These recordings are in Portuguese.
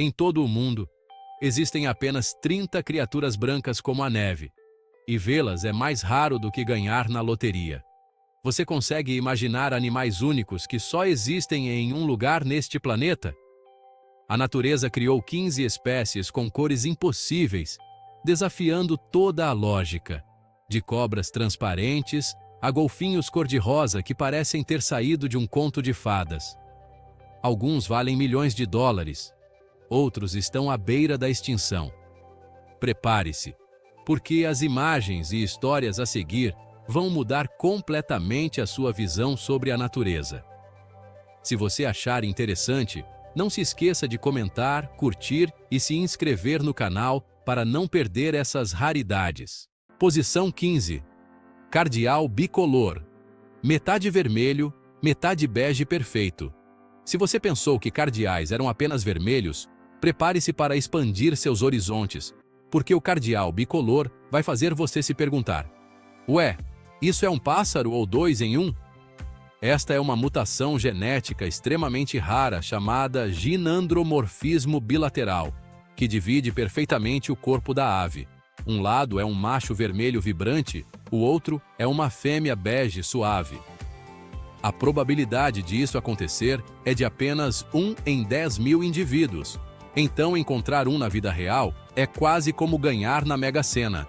Em todo o mundo, existem apenas 30 criaturas brancas como a neve, e vê-las é mais raro do que ganhar na loteria. Você consegue imaginar animais únicos que só existem em um lugar neste planeta? A natureza criou 15 espécies com cores impossíveis, desafiando toda a lógica, de cobras transparentes a golfinhos cor-de-rosa que parecem ter saído de um conto de fadas. Alguns valem milhões de dólares, outros estão à beira da extinção. Prepare-se, porque as imagens e histórias a seguir vão mudar completamente a sua visão sobre a natureza. Se você achar interessante, não se esqueça de comentar, curtir e se inscrever no canal para não perder essas raridades. Posição 15. Cardeal bicolor. Metade vermelho, metade bege perfeito. Se você pensou que cardeais eram apenas vermelhos, prepare-se para expandir seus horizontes, porque o cardeal bicolor vai fazer você se perguntar: ué, isso é um pássaro ou dois em um? Esta é uma mutação genética extremamente rara chamada ginandromorfismo bilateral, que divide perfeitamente o corpo da ave. Um lado é um macho vermelho vibrante, o outro é uma fêmea bege suave. A probabilidade disso acontecer é de apenas 1 em 10 mil indivíduos. Então, encontrar um na vida real é quase como ganhar na Mega Sena.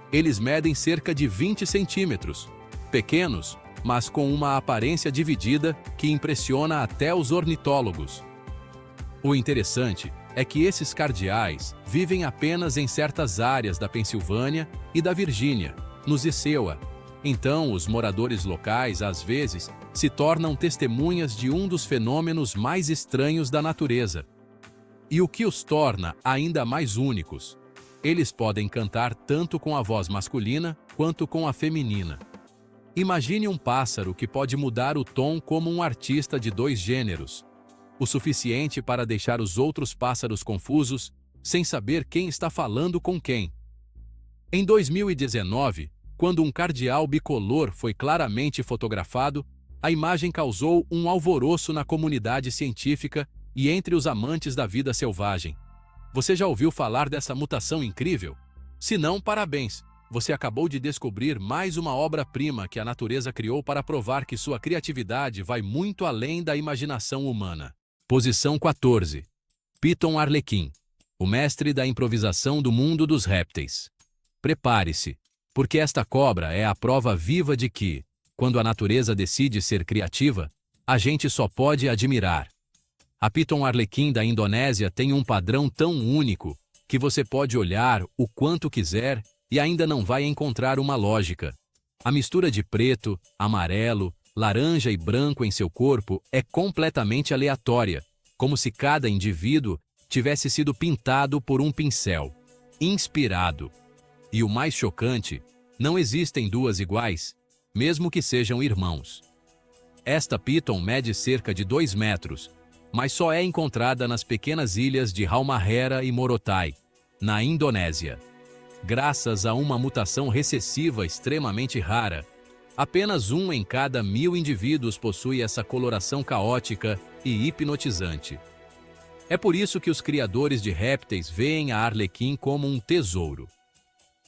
Eles medem cerca de 20 centímetros, pequenos, mas com uma aparência dividida que impressiona até os ornitólogos. O interessante é que esses cardeais vivem apenas em certas áreas da Pensilvânia e da Virgínia, nos Icêua. Então, os moradores locais, às vezes, se tornam testemunhas de um dos fenômenos mais estranhos da natureza. E o que os torna ainda mais únicos? Eles podem cantar tanto com a voz masculina quanto com a feminina. Imagine um pássaro que pode mudar o tom como um artista de 2 gêneros, o suficiente para deixar os outros pássaros confusos, sem saber quem está falando com quem. Em 2019, quando um cardeal bicolor foi claramente fotografado, a imagem causou um alvoroço na comunidade científica e entre os amantes da vida selvagem. Você já ouviu falar dessa mutação incrível? Se não, parabéns! Você acabou de descobrir mais uma obra-prima que a natureza criou para provar que sua criatividade vai muito além da imaginação humana. Posição 14. Piton arlequim, o mestre da improvisação do mundo dos répteis. Prepare-se, porque esta cobra é a prova viva de que, quando a natureza decide ser criativa, a gente só pode admirar. A Piton arlequim da Indonésia tem um padrão tão único que você pode olhar o quanto quiser e ainda não vai encontrar uma lógica. A mistura de preto, amarelo, laranja e branco em seu corpo é completamente aleatória, como se cada indivíduo tivesse sido pintado por um pincel. Inspirado. E o mais chocante, não existem duas iguais, mesmo que sejam irmãos. Esta Piton mede cerca de 2 metros, mas só é encontrada nas pequenas ilhas de Halmahera e Morotai, na Indonésia. Graças a uma mutação recessiva extremamente rara, apenas 1 em cada 1000 indivíduos possui essa coloração caótica e hipnotizante. É por isso que os criadores de répteis veem a arlequim como um tesouro.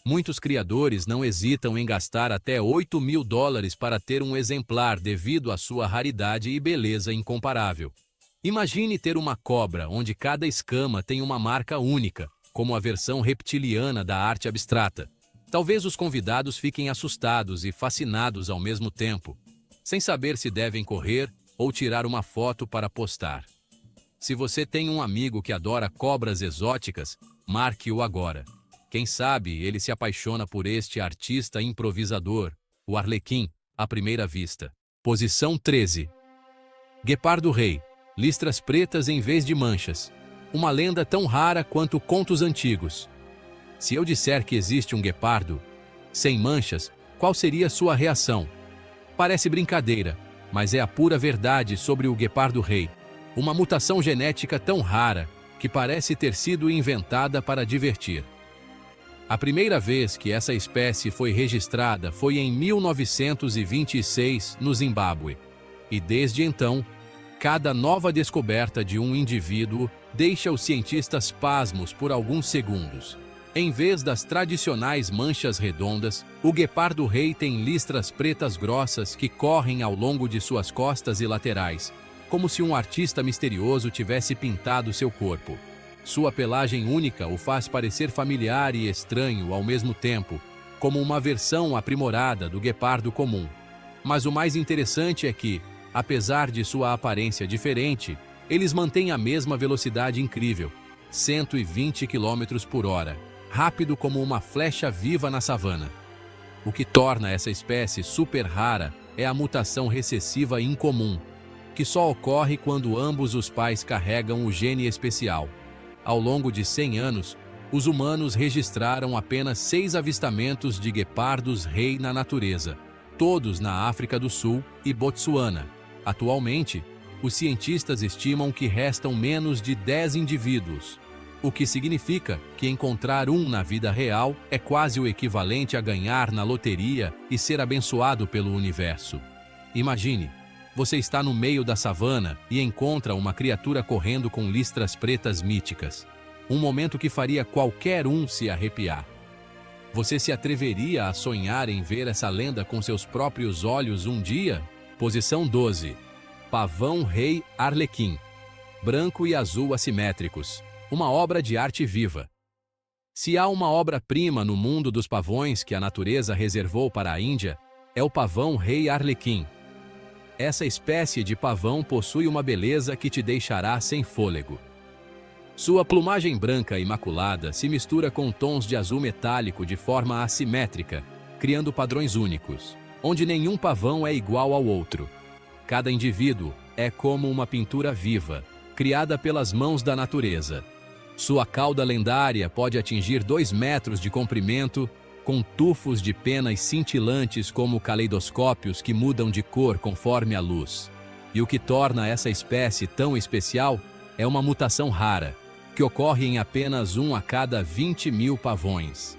Muitos criadores não hesitam em gastar até $8.000 para ter um exemplar devido à sua raridade e beleza incomparável. Imagine ter uma cobra onde cada escama tem uma marca única, como a versão reptiliana da arte abstrata. Talvez os convidados fiquem assustados e fascinados ao mesmo tempo, sem saber se devem correr ou tirar uma foto para postar. Se você tem um amigo que adora cobras exóticas, marque-o agora. Quem sabe ele se apaixona por este artista improvisador, o arlequim, à primeira vista. Posição 13. Guepardo rei, listras pretas em vez de manchas. Uma lenda tão rara quanto contos antigos. Se eu disser que existe um guepardo sem manchas, qual seria sua reação? Parece brincadeira, mas é a pura verdade sobre o guepardo rei. Uma mutação genética tão rara que parece ter sido inventada para divertir. A primeira vez que essa espécie foi registrada foi em 1926 no Zimbábue. E desde então, cada nova descoberta de um indivíduo deixa os cientistas pasmos por alguns segundos. Em vez das tradicionais manchas redondas, o guepardo-rei tem listras pretas grossas que correm ao longo de suas costas e laterais, como se um artista misterioso tivesse pintado seu corpo. Sua pelagem única o faz parecer familiar e estranho ao mesmo tempo, como uma versão aprimorada do guepardo comum. Mas o mais interessante é que, apesar de sua aparência diferente, eles mantêm a mesma velocidade incrível, 120 km por hora, rápido como uma flecha viva na savana. O que torna essa espécie super rara é a mutação recessiva incomum, que só ocorre quando ambos os pais carregam o gene especial. Ao longo de 100 anos, os humanos registraram apenas 6 avistamentos de guepardos-rei na natureza, todos na África do Sul e Botsuana. Atualmente, os cientistas estimam que restam menos de 10 indivíduos, o que significa que encontrar um na vida real é quase o equivalente a ganhar na loteria e ser abençoado pelo universo. Imagine, você está no meio da savana e encontra uma criatura correndo com listras pretas míticas. Um momento que faria qualquer um se arrepiar. Você se atreveria a sonhar em ver essa lenda com seus próprios olhos um dia? Posição 12. Pavão-rei Arlequim. Branco e azul assimétricos. Uma obra de arte viva. Se há uma obra-prima no mundo dos pavões que a natureza reservou para a Índia, é o pavão-rei Arlequim. Essa espécie de pavão possui uma beleza que te deixará sem fôlego. Sua plumagem branca imaculada se mistura com tons de azul metálico de forma assimétrica, criando padrões únicos, onde nenhum pavão é igual ao outro. Cada indivíduo é como uma pintura viva, criada pelas mãos da natureza. Sua cauda lendária pode atingir 2 metros de comprimento, com tufos de penas cintilantes como caleidoscópios que mudam de cor conforme a luz. E o que torna essa espécie tão especial é uma mutação rara, que ocorre em apenas 1 a cada 20 mil pavões.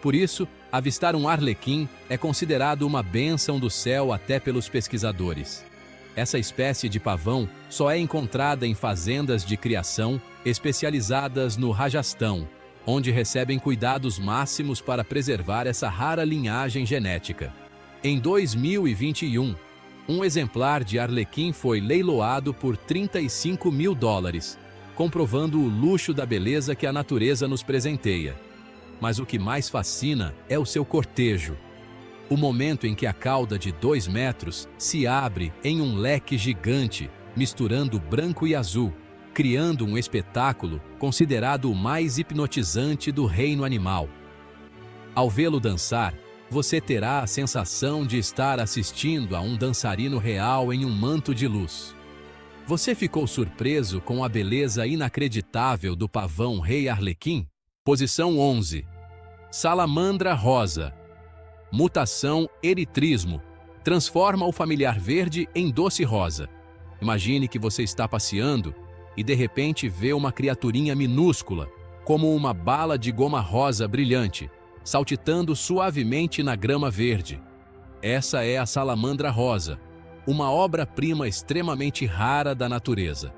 Por isso, avistar um arlequim é considerado uma bênção do céu até pelos pesquisadores. Essa espécie de pavão só é encontrada em fazendas de criação especializadas no Rajastão, onde recebem cuidados máximos para preservar essa rara linhagem genética. Em 2021, um exemplar de arlequim foi leiloado por $35 mil, comprovando o luxo da beleza que a natureza nos presenteia. Mas o que mais fascina é o seu cortejo. O momento em que a cauda de 2 metros se abre em um leque gigante, misturando branco e azul, criando um espetáculo considerado o mais hipnotizante do reino animal. Ao vê-lo dançar, você terá a sensação de estar assistindo a um dançarino real em um manto de luz. Você ficou surpreso com a beleza inacreditável do pavão-rei Arlequim? Posição 11. Salamandra rosa. Mutação eritrismo. Transforma o familiar verde em doce rosa. Imagine que você está passeando e de repente vê uma criaturinha minúscula, como uma bala de goma rosa brilhante, saltitando suavemente na grama verde. Essa é a salamandra rosa, uma obra-prima extremamente rara da natureza.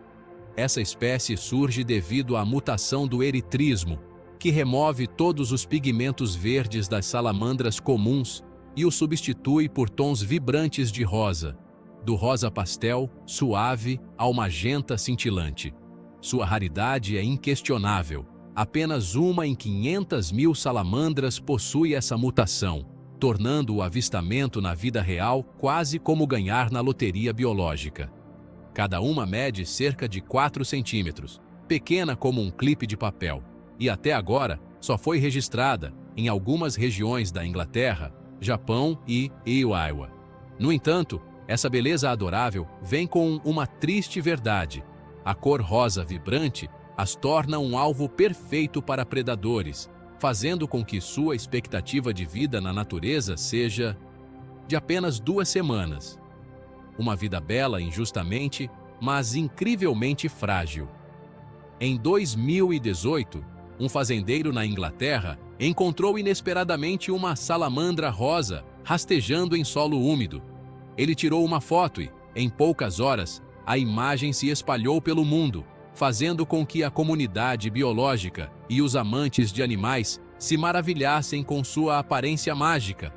Essa espécie surge devido à mutação do eritrismo, que remove todos os pigmentos verdes das salamandras comuns e o substitui por tons vibrantes de rosa, do rosa pastel suave ao magenta cintilante. Sua raridade é inquestionável. Apenas 1 em 500 mil salamandras possui essa mutação, tornando o avistamento na vida real quase como ganhar na loteria biológica. Cada uma mede cerca de 4 centímetros, pequena como um clipe de papel. E até agora só foi registrada em algumas regiões da Inglaterra, Japão e Iowa. No entanto, essa beleza adorável vem com uma triste verdade. A cor rosa vibrante as torna um alvo perfeito para predadores, fazendo com que sua expectativa de vida na natureza seja de apenas 2 semanas. Uma vida bela injustamente, mas incrivelmente frágil. Em 2018, um fazendeiro na Inglaterra encontrou inesperadamente uma salamandra rosa rastejando em solo úmido. Ele tirou uma foto e, em poucas horas, a imagem se espalhou pelo mundo, fazendo com que a comunidade biológica e os amantes de animais se maravilhassem com sua aparência mágica.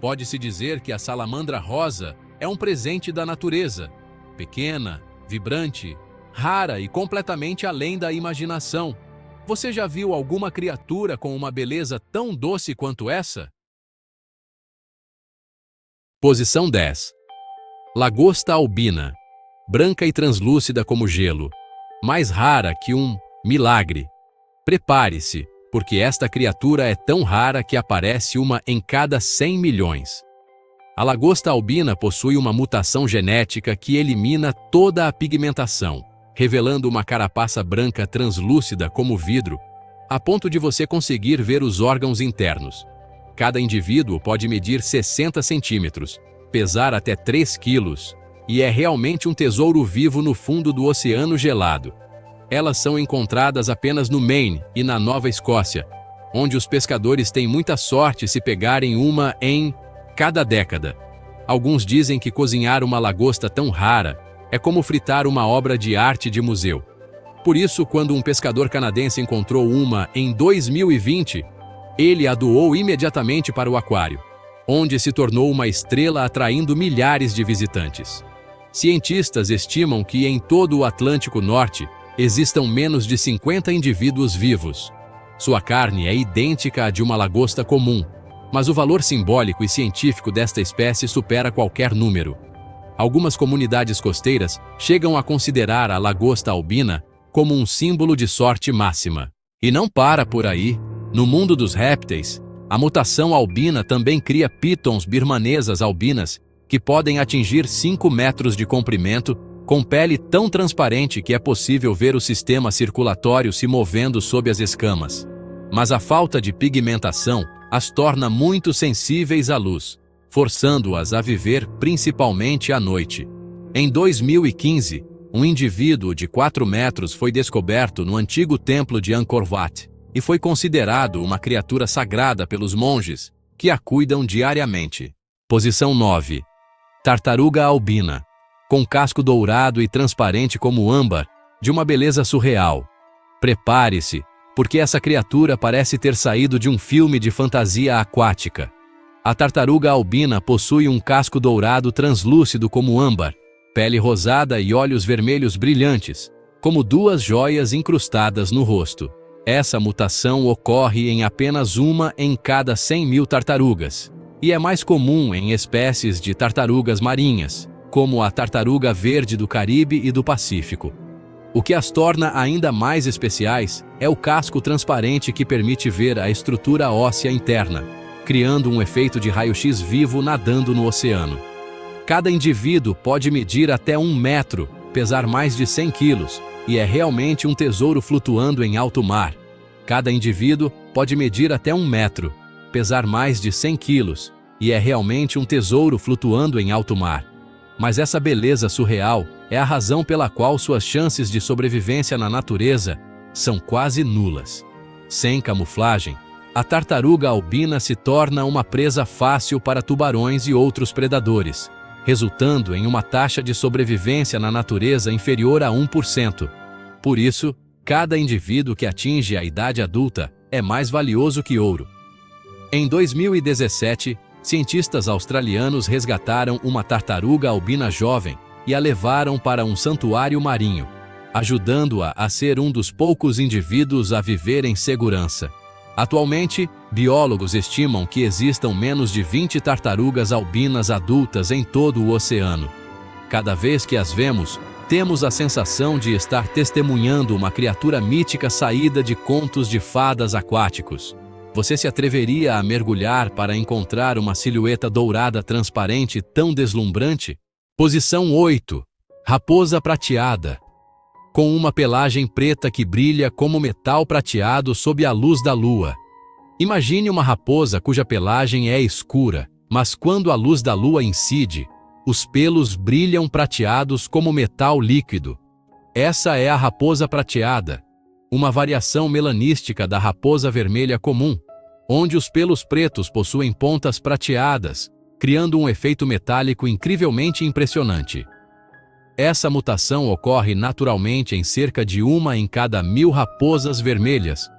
Pode-se dizer que a salamandra rosa é um presente da natureza, pequena, vibrante, rara e completamente além da imaginação. Você já viu alguma criatura com uma beleza tão doce quanto essa? Posição 10. Lagosta albina, branca e translúcida como gelo, mais rara que um milagre. Prepare-se, porque esta criatura é tão rara que aparece uma em cada 100 milhões. A lagosta albina possui uma mutação genética que elimina toda a pigmentação, revelando uma carapaça branca translúcida como vidro, a ponto de você conseguir ver os órgãos internos. Cada indivíduo pode medir 60 centímetros, pesar até 3 quilos, e é realmente um tesouro vivo no fundo do oceano gelado. Elas são encontradas apenas no Maine e na Nova Escócia, onde os pescadores têm muita sorte se pegarem uma em cada década. Alguns dizem que cozinhar uma lagosta tão rara é como fritar uma obra de arte de museu. Por isso, quando um pescador canadense encontrou uma em 2020, ele a doou imediatamente para o aquário, onde se tornou uma estrela atraindo milhares de visitantes. Cientistas estimam que em todo o Atlântico Norte existam menos de 50 indivíduos vivos. Sua carne é idêntica à de uma lagosta comum, mas o valor simbólico e científico desta espécie supera qualquer número. Algumas comunidades costeiras chegam a considerar a lagosta albina como um símbolo de sorte máxima. E não para por aí. No mundo dos répteis, a mutação albina também cria pitons birmanesas albinas, que podem atingir 5 metros de comprimento, com pele tão transparente que é possível ver o sistema circulatório se movendo sob as escamas. Mas a falta de pigmentação as torna muito sensíveis à luz, forçando-as a viver principalmente à noite. Em 2015, um indivíduo de 4 metros foi descoberto no antigo templo de Angkor Wat e foi considerado uma criatura sagrada pelos monges, que a cuidam diariamente. Posição 9. Tartaruga albina, com casco dourado e transparente como âmbar, de uma beleza surreal. Prepare-se, porque essa criatura parece ter saído de um filme de fantasia aquática. A tartaruga albina possui um casco dourado translúcido como âmbar, pele rosada e olhos vermelhos brilhantes, como 2 joias incrustadas no rosto. Essa mutação ocorre em apenas uma em cada 100 mil tartarugas, e é mais comum em espécies de tartarugas marinhas, como a tartaruga verde do Caribe e do Pacífico. O que as torna ainda mais especiais é o casco transparente que permite ver a estrutura óssea interna, criando um efeito de raio-x vivo nadando no oceano. Cada indivíduo pode medir até 1 metro, pesar mais de 100 quilos, e é realmente um tesouro flutuando em alto mar. Cada indivíduo pode medir até 1 metro, pesar mais de 100 quilos, e é realmente um tesouro flutuando em alto mar. Mas essa beleza surreal é a razão pela qual suas chances de sobrevivência na natureza são quase nulas. Sem camuflagem, a tartaruga albina se torna uma presa fácil para tubarões e outros predadores, resultando em uma taxa de sobrevivência na natureza inferior a 1%. Por isso, cada indivíduo que atinge a idade adulta é mais valioso que ouro. Em 2017, cientistas australianos resgataram uma tartaruga albina jovem e a levaram para um santuário marinho, ajudando-a a ser um dos poucos indivíduos a viver em segurança. Atualmente, biólogos estimam que existam menos de 20 tartarugas albinas adultas em todo o oceano. Cada vez que as vemos, temos a sensação de estar testemunhando uma criatura mítica saída de contos de fadas aquáticos. Você se atreveria a mergulhar para encontrar uma silhueta dourada transparente tão deslumbrante? Posição 8. Raposa prateada, com uma pelagem preta que brilha como metal prateado sob a luz da lua. Imagine uma raposa cuja pelagem é escura, mas quando a luz da lua incide, os pelos brilham prateados como metal líquido. Essa é a raposa prateada, uma variação melanística da raposa vermelha comum, onde os pelos pretos possuem pontas prateadas, criando um efeito metálico incrivelmente impressionante. Essa mutação ocorre naturalmente em cerca de 1 em cada 1000 raposas vermelhas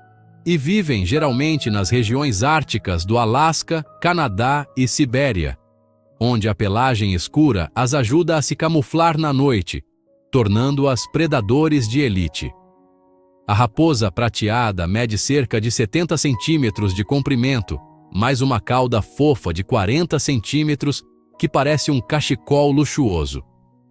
e vivem geralmente nas regiões árticas do Alasca, Canadá e Sibéria, onde a pelagem escura as ajuda a se camuflar na noite, tornando-as predadores de elite. A raposa prateada mede cerca de 70 centímetros de comprimento, mais uma cauda fofa de 40 centímetros que parece um cachecol luxuoso.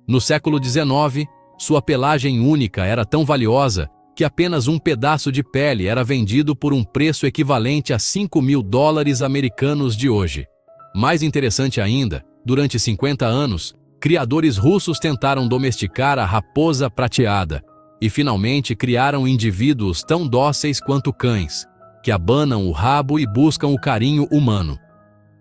No século XIX, sua pelagem única era tão valiosa que apenas um pedaço de pele era vendido por um preço equivalente a $5.000 americanos de hoje. Mais interessante ainda, durante 50 anos, criadores russos tentaram domesticar a raposa prateada e finalmente criaram indivíduos tão dóceis quanto cães, que abanam o rabo e buscam o carinho humano.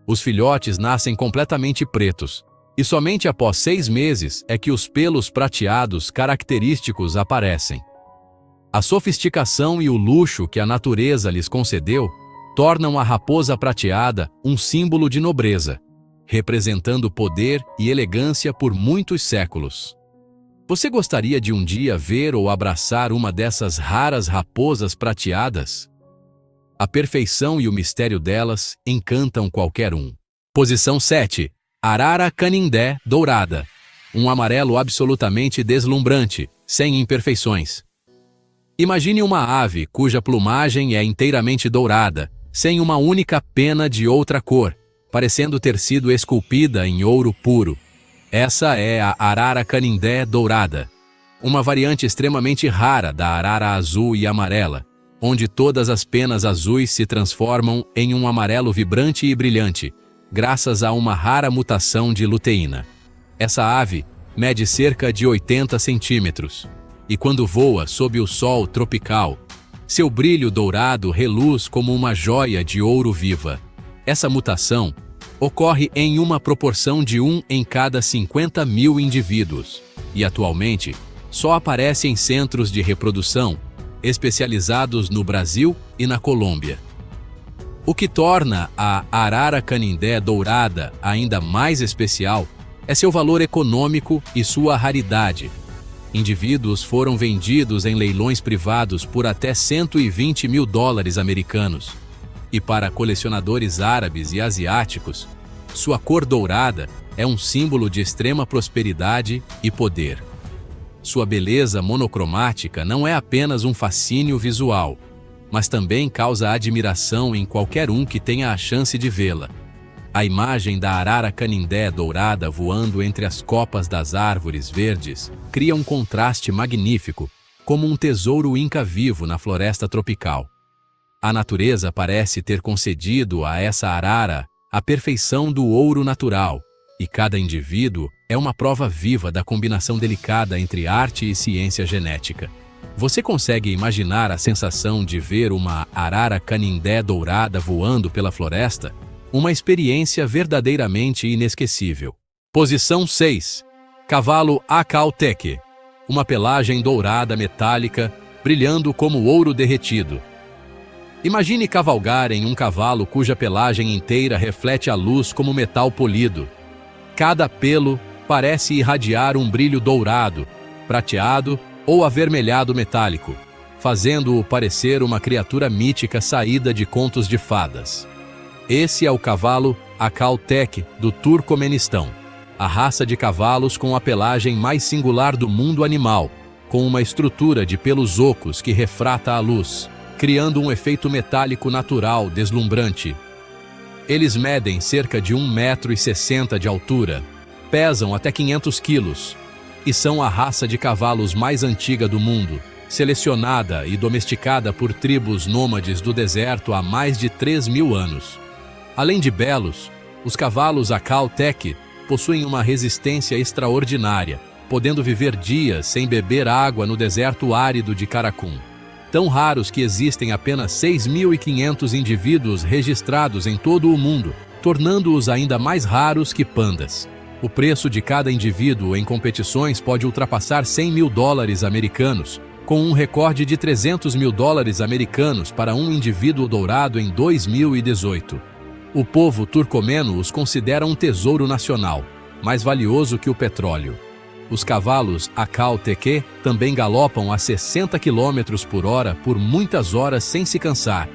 Os filhotes nascem completamente pretos, e somente após 6 meses é que os pelos prateados característicos aparecem. A sofisticação e o luxo que a natureza lhes concedeu tornam a raposa prateada um símbolo de nobreza, representando poder e elegância por muitos séculos. Você gostaria de um dia ver ou abraçar uma dessas raras raposas prateadas? A perfeição e o mistério delas encantam qualquer um. Posição 7. Arara canindé dourada. Um amarelo absolutamente deslumbrante, sem imperfeições. Imagine uma ave cuja plumagem é inteiramente dourada, sem uma única pena de outra cor, parecendo ter sido esculpida em ouro puro. Essa é a arara canindé dourada, uma variante extremamente rara da arara azul e amarela, onde todas as penas azuis se transformam em um amarelo vibrante e brilhante, graças a uma rara mutação de luteína. Essa ave mede cerca de 80 centímetros, e quando voa sob o sol tropical, seu brilho dourado reluz como uma joia de ouro viva. Essa mutação ocorre em uma proporção de 1 em cada 50.000 indivíduos, e atualmente só aparece em centros de reprodução especializados no Brasil e na Colômbia. O que torna a arara canindé dourada ainda mais especial é seu valor econômico e sua raridade. Indivíduos foram vendidos em leilões privados por até $120 mil americanos. E para colecionadores árabes e asiáticos, sua cor dourada é um símbolo de extrema prosperidade e poder. Sua beleza monocromática não é apenas um fascínio visual, mas também causa admiração em qualquer um que tenha a chance de vê-la. A imagem da arara canindé dourada voando entre as copas das árvores verdes cria um contraste magnífico, como um tesouro inca vivo na floresta tropical. A natureza parece ter concedido a essa arara a perfeição do ouro natural, e cada indivíduo é uma prova viva da combinação delicada entre arte e ciência genética. Você consegue imaginar a sensação de ver uma arara canindé dourada voando pela floresta? Uma experiência verdadeiramente inesquecível. Posição 6. Cavalo Acautec. Uma pelagem dourada metálica, brilhando como ouro derretido. Imagine cavalgar em um cavalo cuja pelagem inteira reflete a luz como metal polido. Cada pelo parece irradiar um brilho dourado, prateado ou avermelhado metálico, fazendo-o parecer uma criatura mítica saída de contos de fadas. Esse é o cavalo Acautec do Turcomenistão, a raça de cavalos com a pelagem mais singular do mundo animal, com uma estrutura de pelos ocos que refrata a luz, criando um efeito metálico natural deslumbrante. Eles medem cerca de 1,60 m de altura, pesam até 500 quilos e são a raça de cavalos mais antiga do mundo, selecionada e domesticada por tribos nômades do deserto há mais de 3.000 anos. Além de belos, os cavalos Acautec possuem uma resistência extraordinária, podendo viver dias sem beber água no deserto árido de Karakum. Tão raros que existem apenas 6.500 indivíduos registrados em todo o mundo, tornando-os ainda mais raros que pandas. O preço de cada indivíduo em competições pode ultrapassar $100 mil americanos, com um recorde de $300 mil americanos para um indivíduo dourado em 2018. O povo turcomeno os considera um tesouro nacional, mais valioso que o petróleo. Os cavalos Akau-Teke também galopam a 60 km por hora por muitas horas sem se cansar.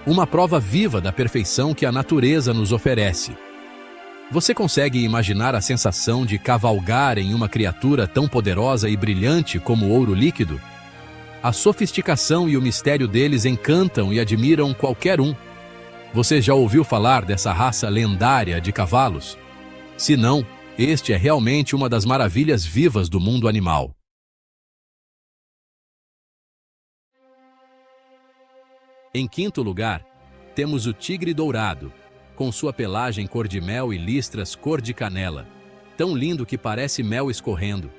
Uma prova viva da perfeição que a natureza nos oferece. Você consegue imaginar a sensação de cavalgar em uma criatura tão poderosa e brilhante como o ouro líquido? A sofisticação e o mistério deles encantam e admiram qualquer um. Você já ouviu falar dessa raça lendária de cavalos? Se não, este é realmente uma das maravilhas vivas do mundo animal. Em quinto lugar, temos o tigre dourado, com sua pelagem cor de mel e listras cor de canela, tão lindo que parece mel escorrendo.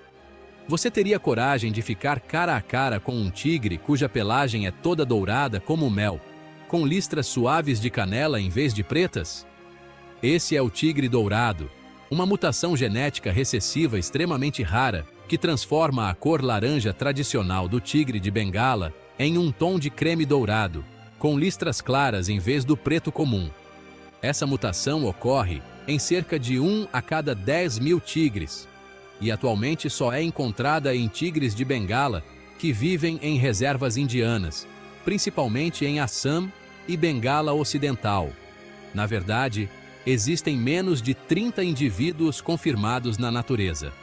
Você teria coragem de ficar cara a cara com um tigre cuja pelagem é toda dourada como mel, com listras suaves de canela em vez de pretas? Esse é o tigre dourado, uma mutação genética recessiva extremamente rara que transforma a cor laranja tradicional do tigre de Bengala em um tom de creme dourado, com listras claras em vez do preto comum. Essa mutação ocorre em cerca de 1 a cada 10 mil tigres, e atualmente só é encontrada em tigres de Bengala que vivem em reservas indianas, principalmente em Assam e Bengala Ocidental. Na verdade, existem menos de 30 indivíduos confirmados na natureza.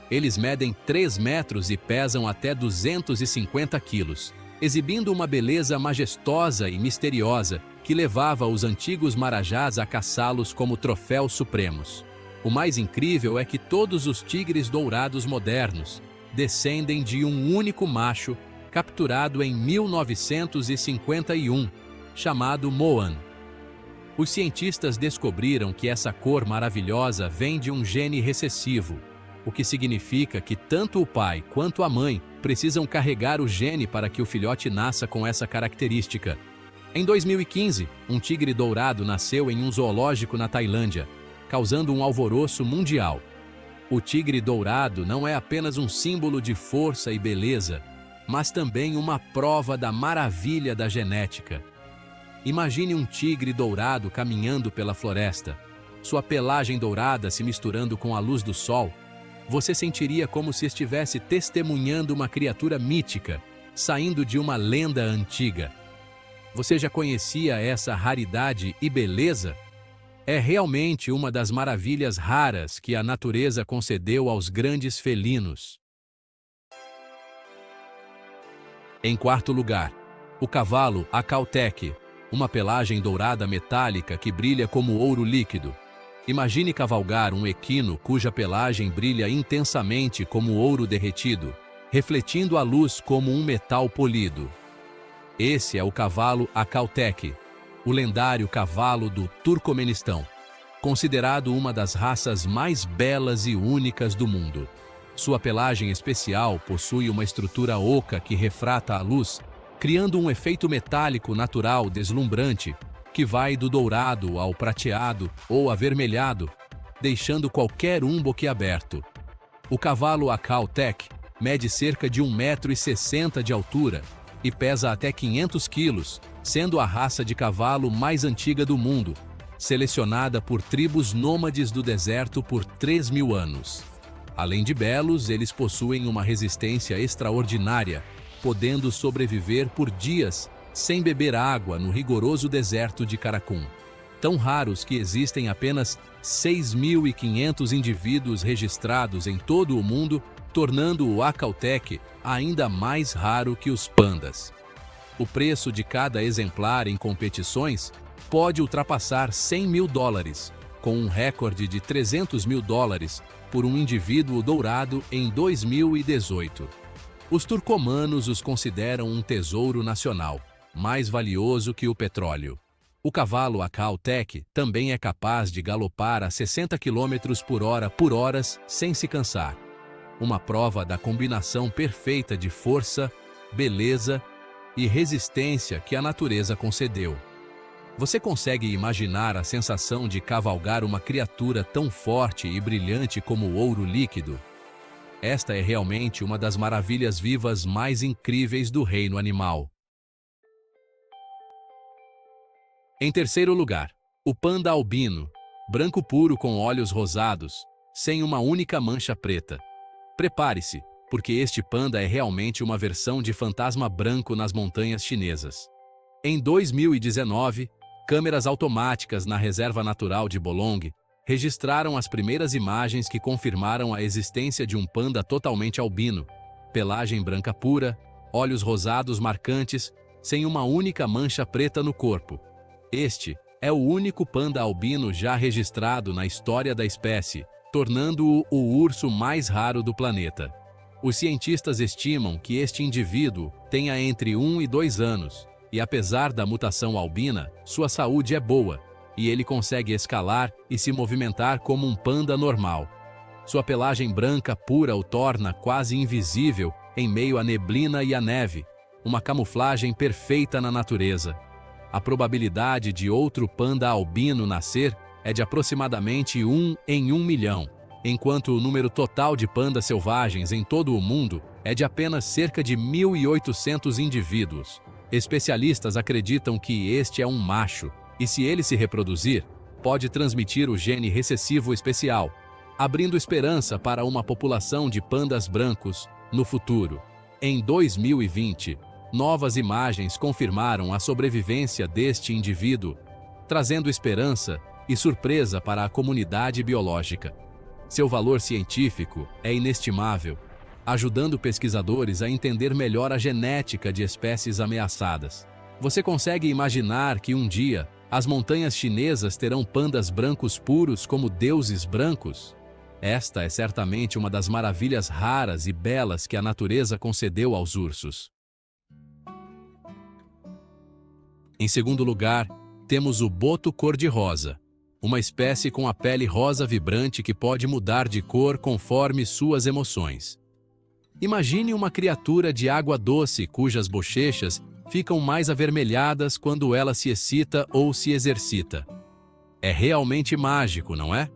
Eles medem 3 metros e pesam até 250 quilos, exibindo uma beleza majestosa e misteriosa que levava os antigos marajás a caçá-los como troféus supremos. O mais incrível é que todos os tigres dourados modernos descendem de um único macho capturado em 1951, chamado Moan. Os cientistas descobriram que essa cor maravilhosa vem de um gene recessivo, o que significa que tanto o pai quanto a mãe precisam carregar o gene para que o filhote nasça com essa característica. Em 2015, um tigre dourado nasceu em um zoológico na Tailândia, causando um alvoroço mundial. O tigre dourado não é apenas um símbolo de força e beleza, mas também uma prova da maravilha da genética. Imagine um tigre dourado caminhando pela floresta, sua pelagem dourada se misturando com a luz do sol. Você sentiria como se estivesse testemunhando uma criatura mítica, saindo de uma lenda antiga. Você já conhecia essa raridade e beleza? É realmente uma das maravilhas raras que a natureza concedeu aos grandes felinos. Em quarto lugar, o cavalo Akau-Teke, uma pelagem dourada metálica que brilha como ouro líquido. Imagine cavalgar um equino cuja pelagem brilha intensamente como ouro derretido, refletindo a luz como um metal polido. Esse é o cavalo Akau-Teke, o lendário cavalo do Turcomenistão, considerado uma das raças mais belas e únicas do mundo. Sua pelagem especial possui uma estrutura oca que refrata a luz, criando um efeito metálico natural deslumbrante, que vai do dourado ao prateado ou avermelhado, deixando qualquer um boquiaberto. O cavalo Akau-Teke mede cerca de 1,60 m de altura e pesa até 500 quilos, sendo a raça de cavalo mais antiga do mundo, selecionada por tribos nômades do deserto por 3.000 anos. Além de belos, eles possuem uma resistência extraordinária, podendo sobreviver por dias sem beber água no rigoroso deserto de Karakum. Tão raros que existem apenas 6.500 indivíduos registrados em todo o mundo, tornando o Akau-Teke ainda mais raro que os pandas. O preço de cada exemplar em competições pode ultrapassar $100.000, com um recorde de $300.000 por um indivíduo dourado em 2018. Os turcomanos os consideram um tesouro nacional, mais valioso que o petróleo. O cavalo Akau-Teke também é capaz de galopar a 60 km por hora por horas sem se cansar. Uma prova da combinação perfeita de força, beleza e resistência que a natureza concedeu. Você consegue imaginar a sensação de cavalgar uma criatura tão forte e brilhante como o ouro líquido? Esta é realmente uma das maravilhas vivas mais incríveis do reino animal. Em terceiro lugar, o panda albino, branco puro com olhos rosados, sem uma única mancha preta. Prepare-se, porque este panda é realmente uma versão de fantasma branco nas montanhas chinesas. Em 2019, câmeras automáticas na Reserva Natural de Bolong registraram as primeiras imagens que confirmaram a existência de um panda totalmente albino, pelagem branca pura, olhos rosados marcantes, sem uma única mancha preta no corpo. Este é o único panda albino já registrado na história da espécie, tornando-o o urso mais raro do planeta. Os cientistas estimam que este indivíduo tenha entre 1 e 2 anos, e apesar da mutação albina, sua saúde é boa, e ele consegue escalar e se movimentar como um panda normal. Sua pelagem branca pura o torna quase invisível em meio à neblina e à neve, uma camuflagem perfeita na natureza. A probabilidade de outro panda albino nascer é de aproximadamente 1 em 1 milhão, enquanto o número total de pandas selvagens em todo o mundo é de apenas cerca de 1.800 indivíduos. Especialistas acreditam que este é um macho, e se ele se reproduzir, pode transmitir o gene recessivo especial, abrindo esperança para uma população de pandas brancos no futuro. Em 2020, novas imagens confirmaram a sobrevivência deste indivíduo, trazendo esperança e surpresa para a comunidade biológica. Seu valor científico é inestimável, ajudando pesquisadores a entender melhor a genética de espécies ameaçadas. Você consegue imaginar que um dia as montanhas chinesas terão pandas brancos puros como deuses brancos? Esta é certamente uma das maravilhas raras e belas que a natureza concedeu aos ursos. Em segundo lugar, temos o boto cor-de-rosa, uma espécie com a pele rosa vibrante que pode mudar de cor conforme suas emoções. Imagine uma criatura de água doce cujas bochechas ficam mais avermelhadas quando ela se excita ou se exercita. É realmente mágico, não é?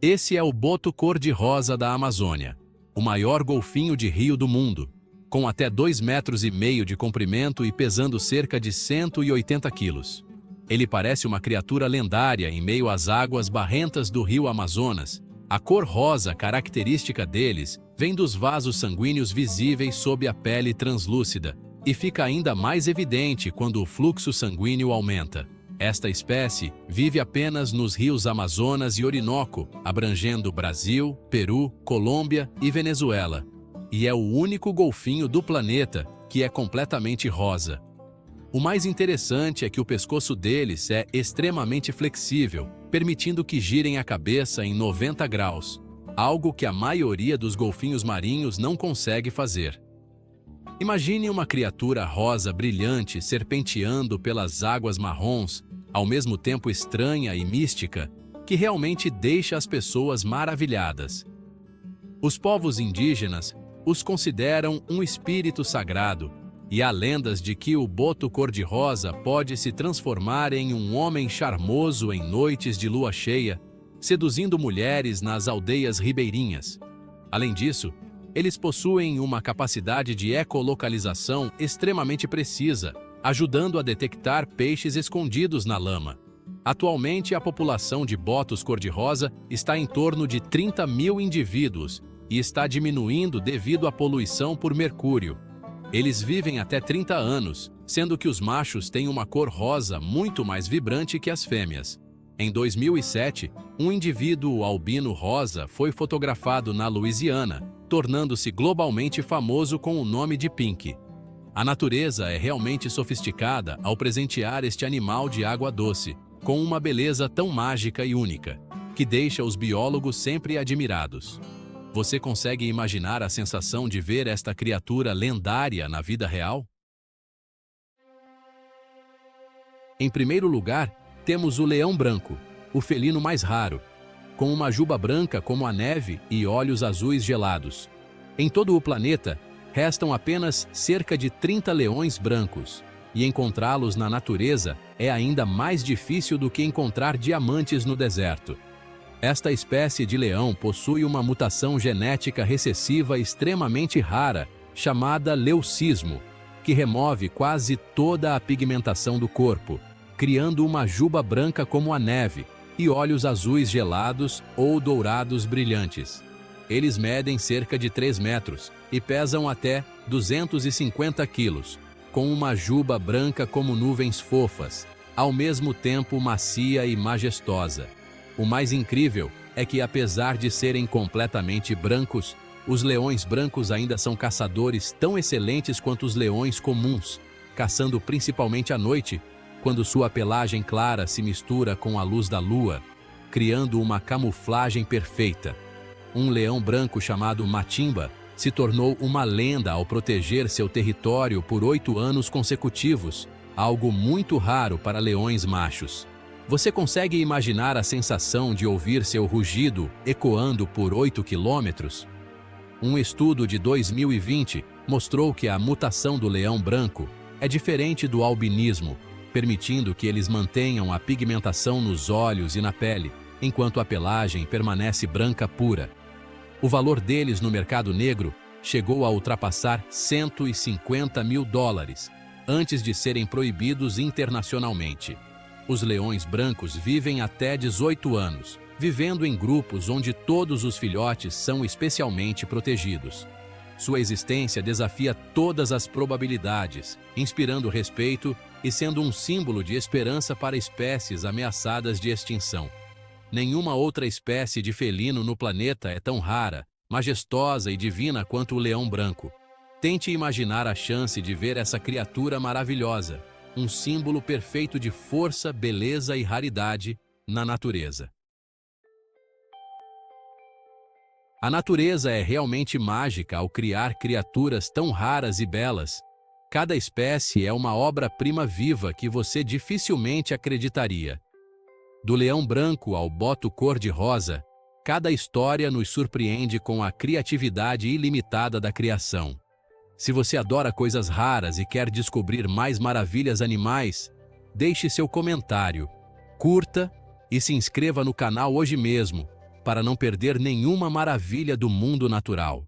Esse é o boto cor-de-rosa da Amazônia, o maior golfinho de rio do mundo, com até 2,5 metros de comprimento e pesando cerca de 180 quilos. Ele parece uma criatura lendária em meio às águas barrentas do rio Amazonas. A cor rosa característica deles vem dos vasos sanguíneos visíveis sob a pele translúcida e fica ainda mais evidente quando o fluxo sanguíneo aumenta. Esta espécie vive apenas nos rios Amazonas e Orinoco, abrangendo Brasil, Peru, Colômbia e Venezuela. E é o único golfinho do planeta que é completamente rosa. O mais interessante é que o pescoço deles é extremamente flexível, permitindo que girem a cabeça em 90 graus, algo que a maioria dos golfinhos marinhos não consegue fazer. Imagine uma criatura rosa brilhante serpenteando pelas águas marrons, ao mesmo tempo estranha e mística, que realmente deixa as pessoas maravilhadas. Os povos indígenas os consideram um espírito sagrado, e há lendas de que o boto cor-de-rosa pode se transformar em um homem charmoso em noites de lua cheia, seduzindo mulheres nas aldeias ribeirinhas. Além disso, eles possuem uma capacidade de ecolocalização extremamente precisa, ajudando a detectar peixes escondidos na lama. Atualmente, a população de botos cor-de-rosa está em torno de 30 mil indivíduos e está diminuindo devido à poluição por mercúrio. Eles vivem até 30 anos, sendo que os machos têm uma cor rosa muito mais vibrante que as fêmeas. Em 2007, um indivíduo albino rosa foi fotografado na Louisiana, tornando-se globalmente famoso com o nome de Pink. A natureza é realmente sofisticada ao presentear este animal de água doce, com uma beleza tão mágica e única, que deixa os biólogos sempre admirados. Você consegue imaginar a sensação de ver esta criatura lendária na vida real? Em primeiro lugar, temos o leão branco, o felino mais raro, com uma juba branca como a neve e olhos azuis gelados. Em todo o planeta, restam apenas cerca de 30 leões brancos, e encontrá-los na natureza é ainda mais difícil do que encontrar diamantes no deserto. Esta espécie de leão possui uma mutação genética recessiva extremamente rara, chamada leucismo, que remove quase toda a pigmentação do corpo, criando uma juba branca como a neve e olhos azuis gelados ou dourados brilhantes. Eles medem cerca de 3 metros e pesam até 250 quilos, com uma juba branca como nuvens fofas, ao mesmo tempo macia e majestosa. O mais incrível é que, apesar de serem completamente brancos, os leões brancos ainda são caçadores tão excelentes quanto os leões comuns, caçando principalmente à noite, quando sua pelagem clara se mistura com a luz da lua, criando uma camuflagem perfeita. Um leão branco chamado Matimba se tornou uma lenda ao proteger seu território por 8 anos consecutivos, algo muito raro para leões machos. Você consegue imaginar a sensação de ouvir seu rugido ecoando por 8 quilômetros? Um estudo de 2020 mostrou que a mutação do leão branco é diferente do albinismo, permitindo que eles mantenham a pigmentação nos olhos e na pele, enquanto a pelagem permanece branca pura. O valor deles no mercado negro chegou a ultrapassar $150 mil, antes de serem proibidos internacionalmente. Os leões brancos vivem até 18 anos, vivendo em grupos onde todos os filhotes são especialmente protegidos. Sua existência desafia todas as probabilidades, inspirando respeito e sendo um símbolo de esperança para espécies ameaçadas de extinção. Nenhuma outra espécie de felino no planeta é tão rara, majestosa e divina quanto o leão branco. Tente imaginar a chance de ver essa criatura maravilhosa, um símbolo perfeito de força, beleza e raridade na natureza. A natureza é realmente mágica ao criar criaturas tão raras e belas. Cada espécie é uma obra-prima viva que você dificilmente acreditaria. Do leão branco ao boto cor-de-rosa, cada história nos surpreende com a criatividade ilimitada da criação. Se você adora coisas raras e quer descobrir mais maravilhas animais, deixe seu comentário, curta e se inscreva no canal hoje mesmo, para não perder nenhuma maravilha do mundo natural.